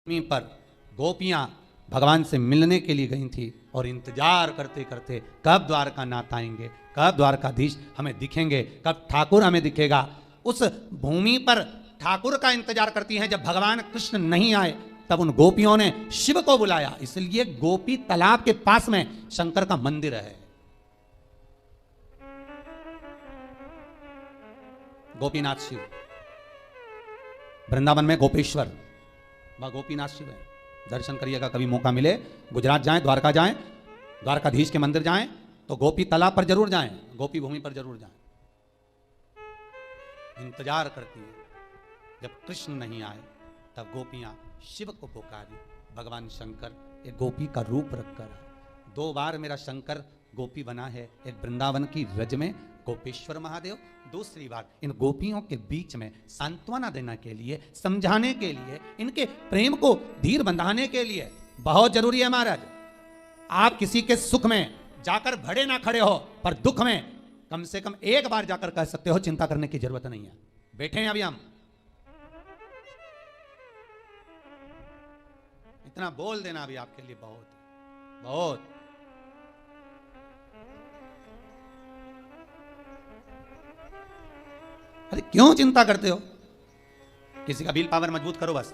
भूमि पर गोपियां भगवान से मिलने के लिए गई थी और इंतजार करते करते कब द्वारकानाथ आएंगे, कब द्वारकाधीश हमें दिखेंगे, कब ठाकुर हमें दिखेगा। उस भूमि पर ठाकुर का इंतजार करती हैं। जब भगवान कृष्ण नहीं आए तब उन गोपियों ने शिव को बुलाया। इसलिए गोपी तालाब के पास में शंकर का मंदिर है। गोपीनाथ शिव, वृंदावन में गोपेश्वर, वह गोपीनाथ शिव है। दर्शन करिएगा, कभी मौका मिले गुजरात जाएं, द्वारका जाएं, द्वारकाधीश के मंदिर जाएं तो गोपी तालाब पर जरूर जाएं, गोपी भूमि पर जरूर जाएं। इंतजार करती है। जब कृष्ण नहीं आए तब गोपियां शिव को पुकारी। भगवान शंकर एक गोपी का रूप रखकर 2 बार मेरा शंकर गोपी बना है। एक वृंदावन की रज में गोपेश्वर महादेव, दूसरी बार इन गोपियों के बीच में सांत्वना देने के लिए, समझाने के लिए, इनके प्रेम को धीर बंधाने के लिए। बहुत जरूरी है महाराज, आप किसी के सुख में जाकर भड़े ना खड़े हो, पर दुख में कम से कम एक बार जाकर कह सकते हो चिंता करने की जरूरत नहीं है, बैठे हैं अभी हम। इतना बोल देना अभी आपके लिए बहुत बहुत। अरे क्यों चिंता करते हो? किसी का विल पावर मजबूत करो बस।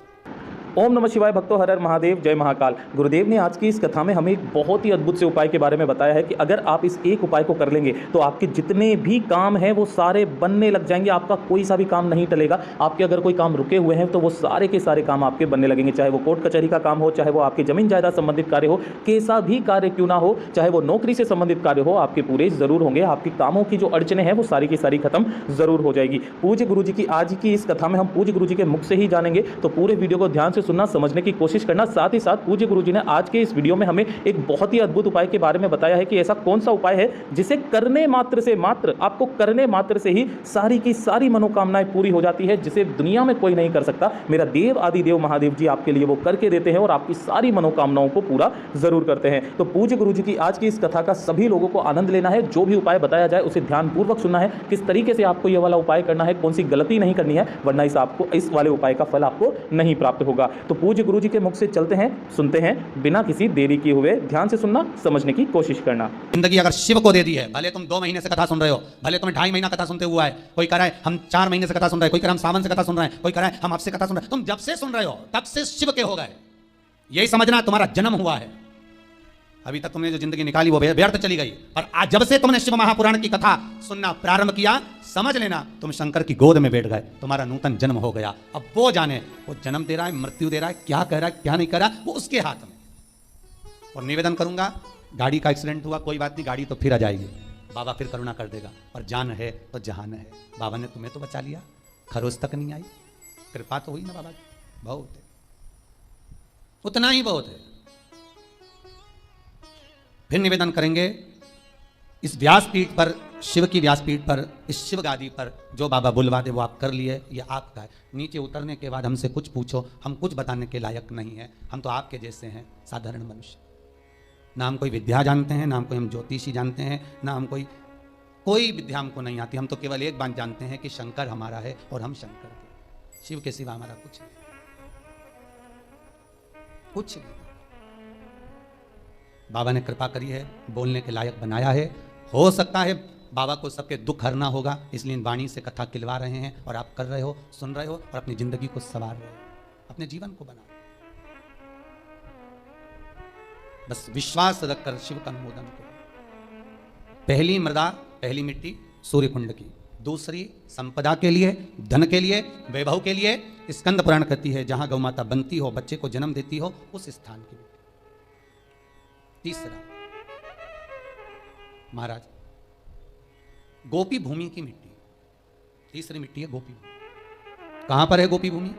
ओम नमः शिवाय भक्तों, हर हर महादेव, जय महाकाल। गुरुदेव ने आज की इस कथा में हमें एक बहुत ही अद्भुत से उपाय के बारे में बताया है कि अगर आप इस एक उपाय को कर लेंगे तो आपके जितने भी काम हैं वो सारे बनने लग जाएंगे। आपका कोई सा भी काम नहीं टलेगा। आपके अगर कोई काम रुके हुए हैं तो वो सारे के सारे काम आपके बनने लगेंगे। चाहे वो कोर्ट कचहरी का काम हो, चाहे वो आपके जमीन जायदाद संबंधित कार्य हो, कैसा भी कार्य क्यों ना हो, चाहे वो नौकरी से संबंधित कार्य हो, आपके पूरे जरूर होंगे। आपके कामों की जो अड़चने हैं वो सारी की सारी खत्म जरूर हो जाएगी। पूज्य गुरु जी की आज की इस कथा में हम पूज्य गुरु जी के मुख से ही जानेंगे, तो पूरे वीडियो को ध्यान से सुनना, समझने की कोशिश करना। साथ ही साथ पूज्य गुरुजी ने आज के इस वीडियो में हमें एक बहुत ही अद्भुत उपाय के बारे में बताया है कि ऐसा कौन सा उपाय है जिसे करने मात्र से, मात्र आपको करने मात्र से ही सारी की सारी मनोकामनाएं पूरी हो जाती है, जिसे दुनिया में कोई नहीं कर सकता। मेरा देव आदि देव महादेव जी आपके लिए वो करके देते हैं और आपकी सारी मनोकामनाओं को पूरा जरूर करते हैं। तो पूज्य गुरुजी की आज की इस कथा का सभी लोगों को आनंद लेना है। जो भी उपाय बताया जाए उसे ध्यानपूर्वक सुनना है, किस तरीके से आपको यह वाला उपाय करना है, कौन सी गलती नहीं करनी है, वरना इस वाले उपाय का फल आपको नहीं प्राप्त होगा। तो पूज्य गुरुजी के मुख से चलते हैं, सुनते हैं, बिना किसी देरी किए हुए। ध्यान से सुनना, समझने की कोशिश करना। जिंदगी अगर शिव को दे दी है, भले तुम 2 महीने से कथा सुन रहे हो, भले तुम्हें 2.5 महीना कथा सुनते हुआ है, कोई कह रहा है हम 4 महीने से कथा सुन रहे हैं, कोई कह रहा है हम सावन से कथा सुन रहे हैं, कोई कह रहा है हम अब से कथा सुन रहे हैं। तुम जब से सुन रहे हो तब से शिव के हो गए, यही समझना तुम्हारा जन्म हुआ है। अभी तक तुमने जो जिंदगी निकाली वो व्यर्थ चली गई, और आज जब से तुमने शिव महापुराण की कथा सुनना प्रारंभ किया, समझ लेना तुम शंकर की गोद में बैठ गए, तुम्हारा नूतन जन्म हो गया। अब वो जाने वो जन्म दे रहा है, मृत्यु दे रहा है, क्या कह रहा है क्या नहीं कह रहा, वो उसके हाथ में। और निवेदन करूंगा, गाड़ी का एक्सीडेंट हुआ कोई बात नहीं, गाड़ी तो फिर आ जाएगी, बाबा फिर करुणा कर देगा। और जान है तो जहान है, बाबा ने तुम्हें तो बचा लिया, खरोज तक नहीं आई, कृपा तो हुई ना बाबा की, बहुत है, उतना ही बहुत है। फिर निवेदन करेंगे, इस व्यासपीठ पर, शिव की व्यासपीठ पर, इस शिव गादी पर जो बाबा बुलवा दे वो आप कर लिए, ये आपका है। नीचे उतरने के बाद हमसे कुछ पूछो, हम कुछ बताने के लायक नहीं है। हम तो आपके जैसे हैं, साधारण मनुष्य। ना हम कोई विद्या जानते हैं, ना हम कोई हम ज्योतिषी जानते हैं, ना हम कोई विद्या हमको नहीं आती। हम तो केवल एक बात जानते हैं कि शंकर हमारा है और हम शंकर के, शिव के सिवा हमारा कुछ नहीं, कुछ नहीं। बाबा ने कृपा करी है, बोलने के लायक बनाया है। हो सकता है बाबा को सबके दुख हरना होगा, इसलिए वाणी से कथा खिलवा रहे हैं, और आप कर रहे हो, सुन रहे हो, और अपनी जिंदगी को संवार रहे हो, अपने जीवन को बना। बस विश्वास रखकर शिव का अनुमोदन करो। पहली मृदा, पहली मिट्टी सूर्य कुंड की, दूसरी संपदा के लिए, धन के लिए, वैभव के लिए। स्कंद पुराण कहती है जहां गौ माता बनती हो, बच्चे को जन्म देती हो, उस स्थान की। तीसरा महाराज, गोपी भूमि की मिट्टी, तीसरी मिट्टी है गोपी भूमि। कहां पर है गोपी भूमि?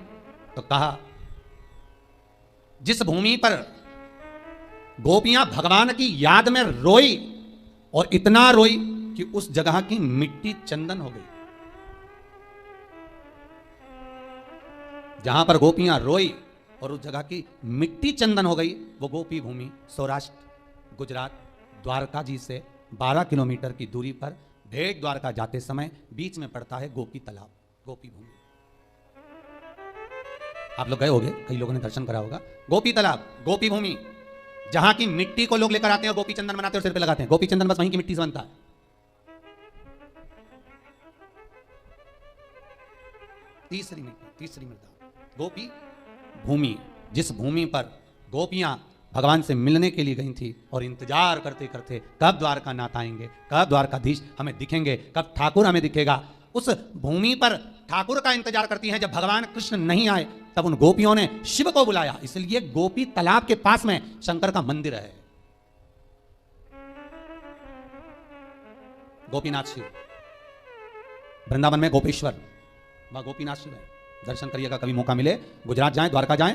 तो कहा जिस भूमि पर गोपियां भगवान की याद में रोई, और इतना रोई कि उस जगह की मिट्टी चंदन हो गई। जहां पर गोपियां रोई और उस जगह की मिट्टी चंदन हो गई, वो गोपी भूमि सौराष्ट्र, गुजरात, द्वारका जी से 12 किलोमीटर की दूरी पर भेट द्वारका जाते समय बीच में पड़ता है गोपी तालाब, गोपी भूमि। आप लोग गए होंगे, कई लोगों ने दर्शन करा होगा। गोपी तालाब, गोपी भूमि, जहां की मिट्टी को लोग लेकर आते हैं और गोपी चंदन बनाते हैं और सिर पे लगाते हैं। गोपी चंदन बस वहीं की मिट्टी से बनता है। तीसरी मृदा गोपी भूमि, जिस भूमि पर गोपियां भगवान से मिलने के लिए गई थी और इंतजार करते करते कब द्वारकानाथ आएंगे, कब द्वारकाधीश हमें दिखेंगे, कब ठाकुर हमें दिखेगा, उस भूमि पर ठाकुर का इंतजार करती हैं। जब भगवान कृष्ण नहीं आए तब उन गोपियों ने शिव को बुलाया, इसलिए गोपी तालाब के पास में शंकर का मंदिर है। गोपीनाथ शिव, वृंदावन में गोपेश्वर, वह गोपीनाथ शिव है। दर्शन करिएगा, कभी मौका मिले गुजरात जाएं, द्वारका जाएं,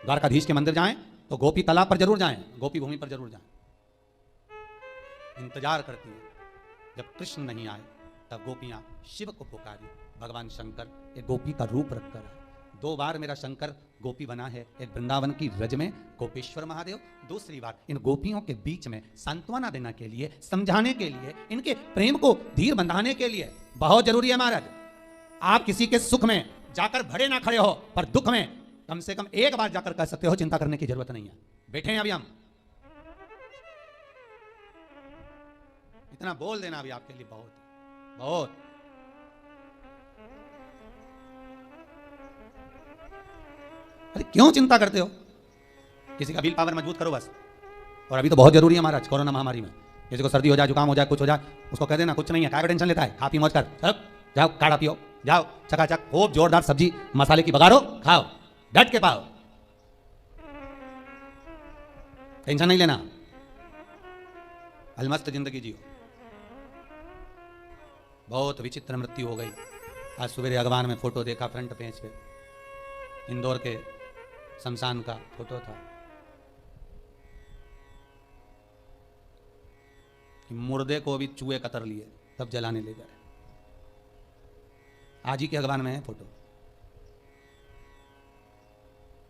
द्वारकाधीश के मंदिर जाएं तो गोपी तालाब पर जरूर जाएं, गोपी भूमि पर जरूर जाएं। इंतजार करती हैं, जब कृष्ण नहीं आए तब गोपियां शिव को पुकारी। भगवान शंकर एक गोपी का रूप रखकर है। 2 बार मेरा शंकर गोपी बना है, एक वृंदावन की रज में गोपेश्वर महादेव, दूसरी बार इन गोपियों के बीच में सांत्वना देने के लिए, समझाने के लिए, इनके प्रेम को धीर बंधाने के लिए। बहुत जरूरी है महाराज, आप किसी के सुख में जाकर भरे ना खड़े हो, पर दुख में कम से कम एक बार जाकर कह सकते हो चिंता करने की जरूरत नहीं है, बैठे हैं अभी हम। इतना बोल देना अभी आपके लिए बहुत बहुत। अरे क्यों चिंता करते हो? किसी का विल पावर मजबूत करो बस। और अभी तो बहुत जरूरी है महाराज, कोरोना महामारी में किसी को सर्दी हो जाए, जुकाम हो जाए, कुछ हो जाए, उसको कह देना कुछ नहीं है, क्या टेंशन लेता है, खा पी मौज कर, चलो जाओ काढ़ा पियो, जाओ चकाचक खूब जोरदार सब्जी मसाले की बघारो, खाओ, डट के पाओ, टेंशन नहीं लेना, अलमस्त जिंदगी जियो। बहुत विचित्र मृत्यु हो गई। आज सवेरे अखबार में फोटो देखा, फ्रंट पेज पे इंदौर के शमशान का फोटो था कि मुर्दे को भी चूहे कतर लिए तब जलाने ले गए। आज ही के अखबार में है फोटो।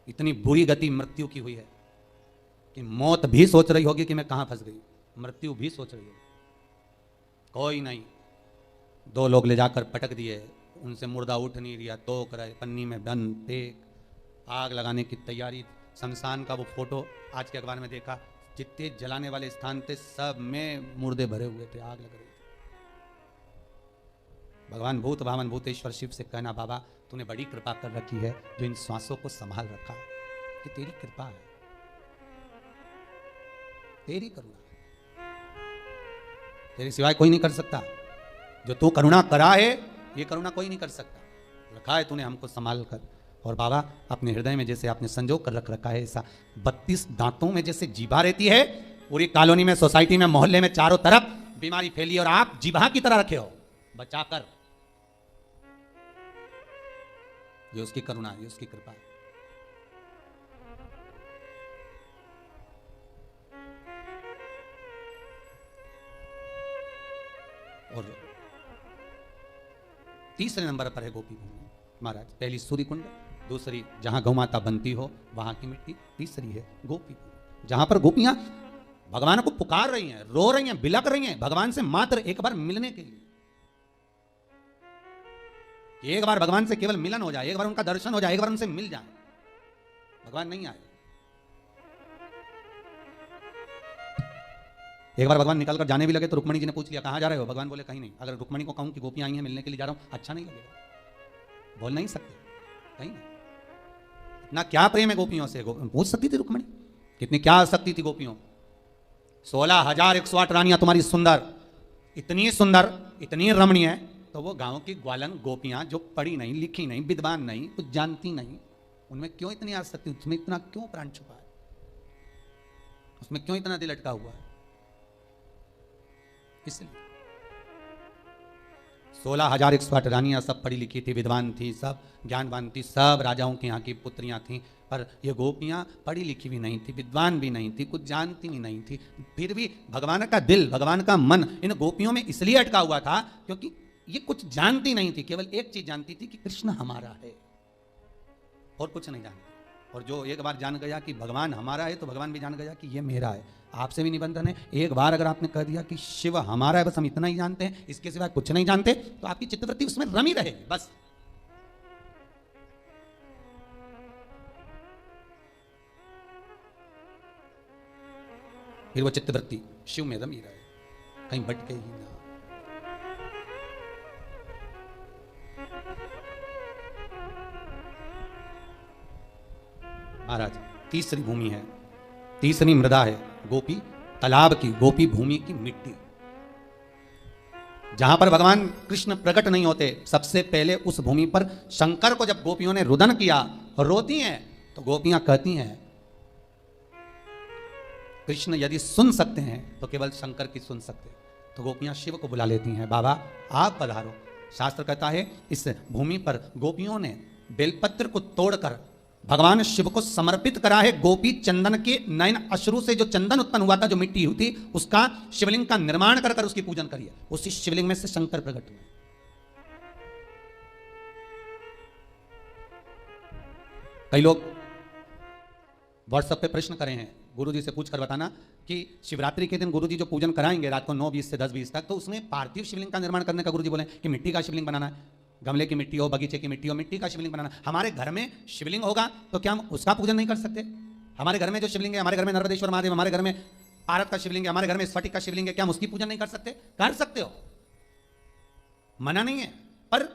इतनी बुरी गति मृत्यु की हुई है कि मौत भी सोच रही होगी कि मैं कहां फंस गई, मृत्यु भी सोच रही होगी। कोई नहीं, 2 लोग ले जाकर पटक दिए, उनसे मुर्दा उठ नहीं रिया, तोक रहे, पन्नी में बंद, फेंक, आग लगाने की तैयारी। शमशान का वो फोटो आज के अखबार में देखा, जितने जलाने वाले स्थान थे सब में मुर्दे भरे हुए थे, आग लग रही थी। भगवान भूत भावन भूतेश्वर शिव से कहना, बाबा तूने बड़ी कृपा कर रखी है जो इन श्वासों को संभाल रखा है, ये तेरी कृपा है, तेरी करुणा है, तेरे सिवाय कोई नहीं कर सकता। जो तू करुणा करा है ये करुणा कोई नहीं कर सकता। रखा है तूने हमको संभाल कर। और बाबा अपने हृदय में जैसे आपने संजो कर रख रखा है, ऐसा 32 दांतों में जैसे जीभा रहती है, पूरी कॉलोनी में, सोसाइटी में, मोहल्ले में चारों तरफ बीमारी फैली और आप जीभा की तरह रखे हो बचाकर। ये उसकी करुणा है, ये उसकी कृपा है। और तीसरे नंबर पर है गोपी भूमि महाराज। पहली सूर्य कुंड, दूसरी जहां गौ माता बनती हो वहां की मिट्टी, तीसरी है गोपी भूमि जहां पर गोपियां भगवान को पुकार रही हैं, रो रही हैं, बिलक रही हैं भगवान से मात्र एक बार मिलने के लिए। एक बार भगवान से केवल मिलन हो जाए, एक बार उनका दर्शन हो जाए, एक बार उनसे मिल जाए। भगवान नहीं आए, एक बार भगवान निकल कर जाने भी लगे तो रुक्मणी जी ने पूछ लिया कहां जा रहे हो? भगवान बोले कहीं नहीं। अगर रुक्मणी को कहूं कि गोपियां आई हैं मिलने के लिए जा रहा हूं, अच्छा नहीं लगेगा, बोल नहीं सकते, कहीं नहीं। इतना क्या प्रेम है गोपियों से, पूछ सकती थी रुक्मणी, कितनी क्या आसक्ति थी गोपियों। 16,108 रानियां तुम्हारी सुंदर, इतनी सुंदर, इतनी रमणीय है, तो वो गांव की ग्वालन गोपियां जो पढ़ी नहीं, लिखी नहीं, विद्वान नहीं, कुछ जानती नहीं, उनमें क्यों इतनी आसक्ति, उसमें इतना क्यों प्राण छुपा है, उसमें क्यों इतना दिल अटका हुआ है? इसलिए 16,108 रानियां सब पढ़ी लिखी थी, विद्वान थी, सब ज्ञानवान थी, सब राजाओं की यहाँ की पुत्रियां थी, पर ये गोपियां पढ़ी लिखी भी नहीं थी, विद्वान भी नहीं थी, कुछ जानती भी नहीं थी। फिर भी भगवान का दिल, भगवान का मन इन गोपियों में इसलिए अटका हुआ था क्योंकि ये कुछ जानती नहीं थी, केवल एक चीज जानती थी कि कृष्ण हमारा है, और कुछ नहीं जानती। और जो एक बार जान गया कि भगवान हमारा है तो भगवान भी जान गया कि ये मेरा है। आपसे भी निबंधन है, एक बार अगर आपने कह दिया कि शिव हमारा है, बस हम इतना ही जानते हैं, इसके सिवाय कुछ नहीं जानते, तो आपकी चित्तवृत्ति उसमें रमी रहेगी बस। फिर वो चित्तवृत्ति शिव में रमी रहे, कहीं भटके ही ना। महाराज तीसरी भूमि है, तीसरी मृदा है गोपी तालाब की, गोपी भूमि की मिट्टी, जहां पर भगवान कृष्ण प्रकट नहीं होते। सबसे पहले उस भूमि पर शंकर को जब गोपियों ने रुदन किया, रोती हैं, तो गोपियां कहती हैं कृष्ण यदि सुन सकते हैं तो केवल शंकर की सुन सकते। तो गोपियां शिव को बुला लेती हैं, बाबा आप पधारो। शास्त्र कहता है इस भूमि पर गोपियों ने बेलपत्र को तोड़कर भगवान शिव को समर्पित करा है। गोपी चंदन के नयन अश्रु से जो चंदन उत्पन्न हुआ था, जो मिट्टी हुई थी, उसका शिवलिंग का निर्माण कर उसकी पूजन करिए। उसी शिवलिंग में से शंकर प्रकट हुए। कई लोग व्हाट्सएप पे प्रश्न करे हैं, गुरुजी से पूछ कर बताना कि शिवरात्रि के दिन गुरुजी जो पूजन कराएंगे रात को 9:20 से 10:20 तक, तो उसमें पार्थिव शिवलिंग का निर्माण करने का गुरुजी बोले कि मिट्टी का शिवलिंग बनाना है, गमले की मिट्टी हो, बगीचे की मिट्टी हो, मिट्टी का शिवलिंग बनाना। हमारे घर में शिवलिंग होगा तो क्या हम उसका पूजन नहीं कर सकते? हमारे घर में जो शिवलिंग है, हमारे घर में नर्मदेश्वर महादेव, हमारे घर में पारत का शिवलिंग है, हमारे घर में स्फटिक का शिवलिंग है, क्या हम उसकी पूजन नहीं कर सकते? कर सकते हो, मना नहीं है। पर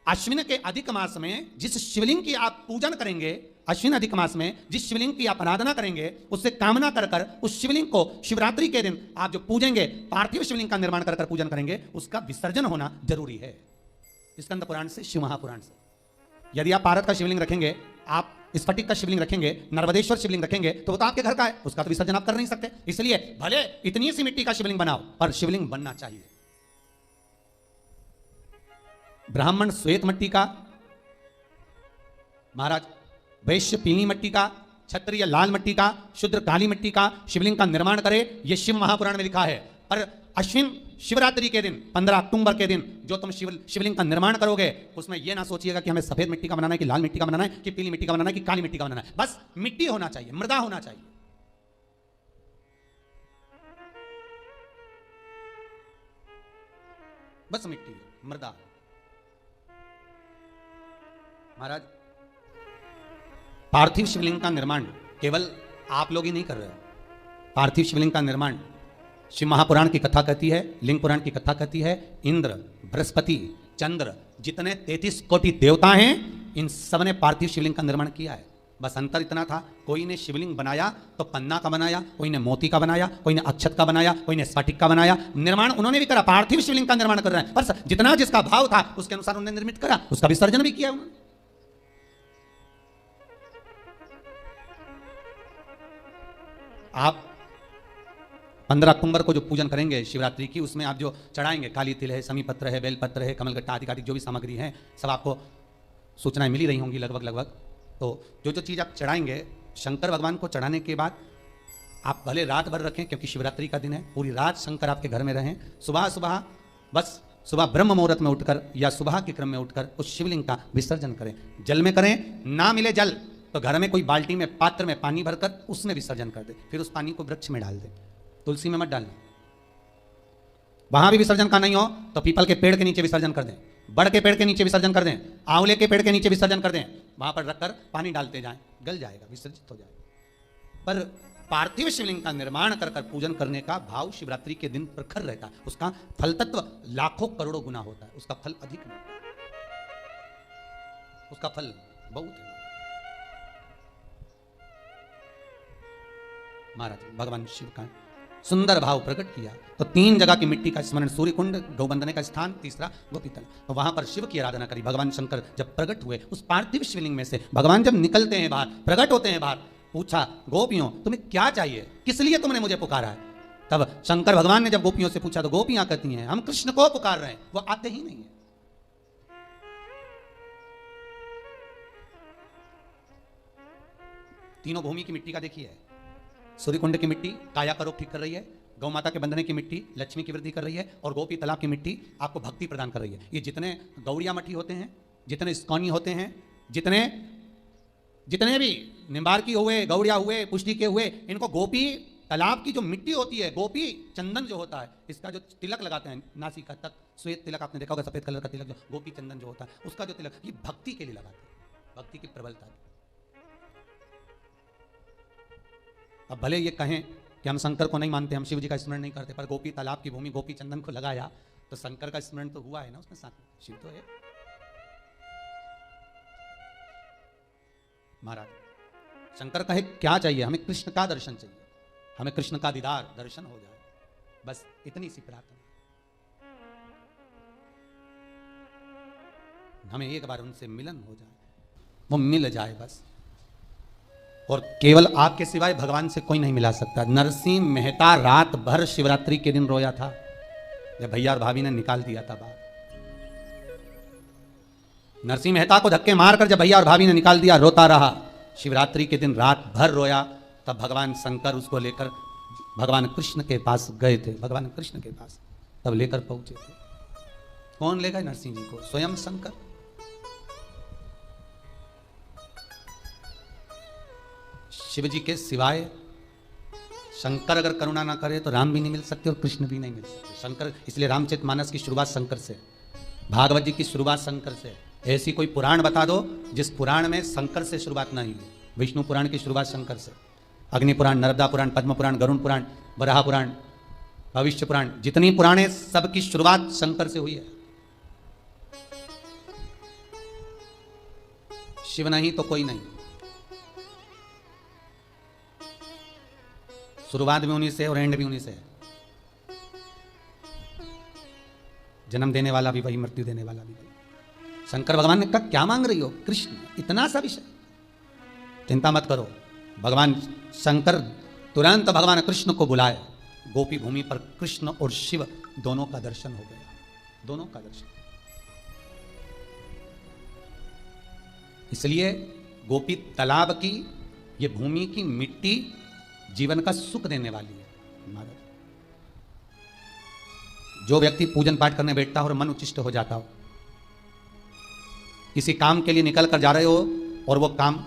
अश्विन के अधिक मास में जिस शिवलिंग की आप पूजन करेंगे, अश्विन अधिक मास में जिस शिवलिंग की आप आराधना करेंगे, उससे कामना कर कर उस शिवलिंग को शिवरात्रि के दिन आप जो पूजेंगे, पार्थिव शिवलिंग का निर्माण कर कर पूजन करेंगे, उसका विसर्जन होना जरूरी है। स्कंद पुराण से, शिव महापुराण से। यदि आप पारत का शिवलिंग रखेंगे, आप स्फटिक का शिवलिंग रखेंगे, नर्मदेश्वर शिवलिंग रखेंगे, तो वो तो आपके घर का है, उसका तो विसर्जन आप कर नहीं सकते। इसलिए भले इतनी सी मिट्टी का शिवलिंग बनाओ, पर शिवलिंग बनना चाहिए। ब्राह्मण श्वेत मिट्टी का, महाराज वैश्य पीली मिट्टी का, क्षत्रिय लाल मिट्टी का, शूद्र काली मिट्टी का शिवलिंग का निर्माण करे, यह शिव महापुराण में लिखा है। पर अश्विन शिवरात्रि के दिन 15 अक्टूबर के दिन जो तुम शिवलिंग का निर्माण करोगे, उसमें यह ना सोचिएगा कि हमें सफेद मिट्टी का बनाना है, कि लाल मिट्टी का बनाना है, कि पीली मिट्टी का बनाना है, कि काली मिट्टी का बनाना है। बस मिट्टी होना चाहिए, मृदा होना चाहिए। बस मिट्टी, मृदा। महाराज पार्थिव शिवलिंग का निर्माण केवल आप लोग ही नहीं कर रहे हो। पार्थिव शिवलिंग का निर्माण शिव महापुराण की कथा कहती है, लिंग पुराण की कथा कहती है, इंद्र, बृहस्पति, चंद्र, जितने 33 कोटि देवता हैं, इन सब ने पार्थिव शिवलिंग का निर्माण किया है। बस अंतर इतना था, कोई ने शिवलिंग बनाया तो पन्ना का बनाया, कोई ने मोती का बनाया, कोई ने अक्षत का बनाया, कोई ने स्फटिक का बनाया। निर्माण उन्होंने भी करा, पार्थिव शिवलिंग का निर्माण कर रहे हैं। पर जितना जिसका भाव था उसके अनुसार उन्होंने निर्मित करा, उसका विसर्जन भी किया उन्होंने। आप 15 अक्टूबर को जो पूजन करेंगे शिवरात्रि की, उसमें आप जो चढ़ाएंगे, काली तिल है, समी पत्र है, बेलपत्र है, कमलगट्टा आदि जो भी सामग्री है, सब आपको सूचनाएं मिली रही होंगी लगभग। तो जो जो चीज़ आप चढ़ाएंगे शंकर भगवान को चढ़ाने के बाद आप भले रात भर रखें, क्योंकि शिवरात्रि का दिन है, पूरी रात शंकर आपके घर में रहें। सुबह ब्रह्म मुहूर्त में उठकर या सुबह के क्रम में उठकर उस शिवलिंग का विसर्जन करें। जल में करें, ना मिले जल तो घर में कोई बाल्टी में, पात्र में पानी भरकर उसमें विसर्जन कर दे। फिर उस पानी को वृक्ष में डाल दे, तुलसी में मत डालना। वहां भी विसर्जन का नहीं हो तो पीपल के पेड़ के नीचे विसर्जन कर दें, बड़ के पेड़ के नीचे विसर्जन कर दें, आंवले के पेड़ के नीचे विसर्जन कर दें। वहां पर रखकर पानी डालते जाएं, गल जाएगा, विसर्जित हो जाएगा। पर पार्थिव शिवलिंग का निर्माण कर कर पूजन करने का भाव शिवरात्रि के दिन प्रखर रहता है। उसका फल तत्व लाखों करोड़ों गुना होता है, उसका फल अधिक नहीं, उसका फल बहुत है। महाराज भगवान शिव का सुंदर भाव प्रकट किया तो 3 जगह की मिट्टी का स्मरण, सूर्य कुंड, गौ बंदने का स्थान, तीसरा गोपीतल। तो वहां पर शिव की आराधना करी। भगवान शंकर जब प्रकट हुए उस पार्थिव शिवलिंग में से, भगवान जब निकलते हैं बाहर, प्रकट होते हैं बाहर, पूछा गोपियों तुम्हें क्या चाहिए, किस लिए तुमने मुझे पुकारा है? तब शंकर भगवान ने जब गोपियों से पूछा तो गोपियां कहती हैं हम कृष्ण को पुकार रहे हैं, वो आते ही नहीं है। तीनों भूमि की मिट्टी का देखिए, सूर्य कुंड की मिट्टी काया का रोग ठीक कर रही है, गौ माता के बंधने की मिट्टी लक्ष्मी की वृद्धि कर रही है, और गोपी तालाब की मिट्टी आपको भक्ति प्रदान कर रही है। ये जितने गौड़िया मठी होते हैं, जितने स्कॉनी होते हैं, जितने भी निम्बार्की हुए, गौड़िया हुए, पुष्टि के हुए, इनको गोपी तालाब की जो मिट्टी होती है, गोपी चंदन जो होता है, इसका जो तिलक लगाते हैं नासिका तक, श्वेत तिलक आपने देखा होगा, सफेद कलर का तिलक, जो गोपी चंदन जो होता है उसका जो तिलक, ये भक्ति के लिए लगाते हैं, भक्ति की प्रबलता। अब भले ये कहें कि हम शंकर को नहीं मानते, हम शिव जी का स्मरण नहीं करते, पर गोपी तालाब की भूमि गोपी चंदन को लगाया तो शंकर का स्मरण तो हुआ है ना उसमें, साथ में शिव तो है। महाराज शंकर कहे क्या चाहिए, हमें कृष्ण का दर्शन चाहिए, हमें कृष्ण का दीदार दर्शन हो जाए, बस इतनी सी प्रार्थना, हमें एक बार उनसे मिलन हो जाए, वो मिल जाए बस। और केवल आपके सिवाय भगवान से कोई नहीं मिला सकता। नरसिंह मेहता रात भर शिवरात्रि के दिन रोया था जब भैया और भाभी ने निकाल दिया था बाहर। नरसिंह मेहता को धक्के मारकर जब भैया और भाभी ने निकाल दिया, रोता रहा। शिवरात्रि के दिन रात भर रोया, तब भगवान शंकर उसको लेकर भगवान कृष्ण के पास गए थे, भगवान कृष्ण के पास तब लेकर पहुंचे थे। कौन ले गए नरसिंह जी को? स्वयं शंकर। शिव जी के सिवाय शंकर अगर करुणा ना करे तो राम भी नहीं मिल सकते और कृष्ण भी नहीं मिल सकते। शंकर, इसलिए रामचरितमानस की शुरुआत शंकर से, भागवत जी की शुरुआत शंकर से। ऐसी कोई पुराण बता दो जिस पुराण में शंकर से शुरुआत नहीं हुई। विष्णु पुराण की शुरुआत शंकर से, अग्नि पुराण, नर्मदा पुराण, पद्म पुराण, गरुण पुराण, वराह पुराण, भविष्य पुराण, जितनी पुराणे सबकी शुरुआत शंकर से हुई है। शिव नहीं तो कोई नहीं। शुरुआत भी उन्हीं से और एंड भी उन्हीं से है। जन्म देने वाला भी वही, मृत्यु देने वाला भी वही। शंकर भगवान ने कहा क्या मांग रही हो? कृष्ण, इतना सा विषय, चिंता मत करो। भगवान शंकर तुरंत भगवान कृष्ण को बुलाए। गोपी भूमि पर कृष्ण और शिव दोनों का दर्शन हो गया, दोनों का दर्शन। इसलिए गोपी तालाब की ये भूमि की मिट्टी जीवन का सुख देने वाली है। महाराज, जो व्यक्ति पूजन पाठ करने बैठता हो और मन उच्चिष्ट हो जाता हो, किसी काम के लिए निकल कर जा रहे हो और वो काम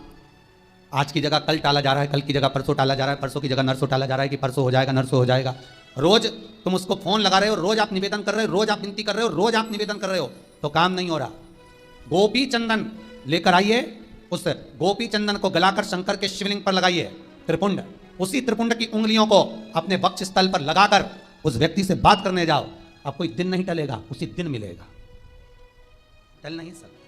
आज की जगह कल टाला जा रहा है, कल की जगह परसों टाला जा रहा है, परसों की जगह नरसों टाला जा रहा है कि परसों हो जाएगा, नरसों हो जाएगा। रोज तुम उसको फोन लगा रहे हो, रोज आप निवेदन कर रहे हो, रोज आप विनती कर रहे हो, रोज आप निवेदन कर रहे हो, तो काम नहीं हो रहा। गोपी चंदन लेकर आइए, उस गोपी चंदन को गलाकर शंकर के शिवलिंग पर लगाइए, त्रिपुंड, उसी त्रिपुंड की उंगलियों को अपने वक्ष स्थल पर लगाकर उस व्यक्ति से बात करने जाओ। अब कोई दिन नहीं टलेगा, उसी दिन मिलेगा, टल नहीं सकता।